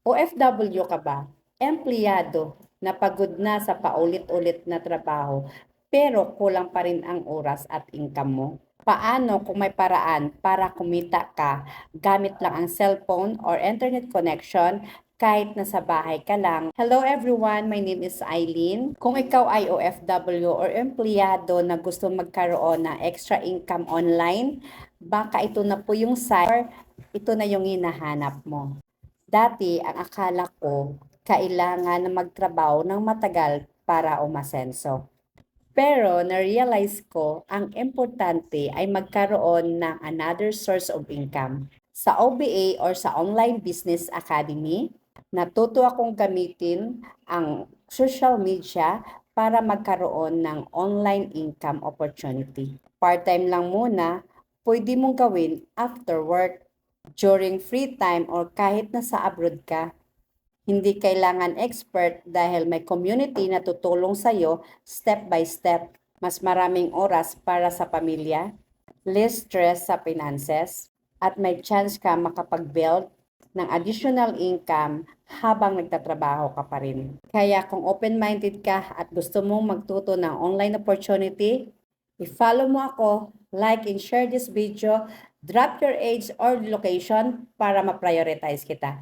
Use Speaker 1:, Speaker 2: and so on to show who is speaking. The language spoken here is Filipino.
Speaker 1: OFW ka ba? Empleyado na pagod na sa paulit-ulit na trabaho pero kulang pa rin ang oras at income mo? Paano kung may paraan para kumita ka gamit lang ang cellphone or internet connection kahit nasa bahay ka lang? Hello everyone, my name is Eileen. Kung ikaw ay OFW or empleyado na gusto magkaroon ng extra income online, baka ito na po yung site or ito na yung hinahanap mo. Dati, ang akala ko, kailangan na magtrabaho ng matagal para umasenso. Pero na-realize ko, ang importante ay magkaroon ng another source of income. Sa OBA or sa Online Business Academy, natuto akong gamitin ang social media para magkaroon ng online income opportunity. Part-time lang muna, pwede mong gawin after work, during free time or kahit nasa abroad ka. Hindi kailangan expert dahil may community na tutulong sa'yo step by step. Mas maraming oras para sa pamilya, less stress sa finances, at may chance ka makapag-build ng additional income habang nagtatrabaho ka pa rin. Kaya kung open-minded ka at gusto mong magtuto ng online opportunity, i-follow mo ako, like and share this video, drop your age or location para ma-prioritize kita.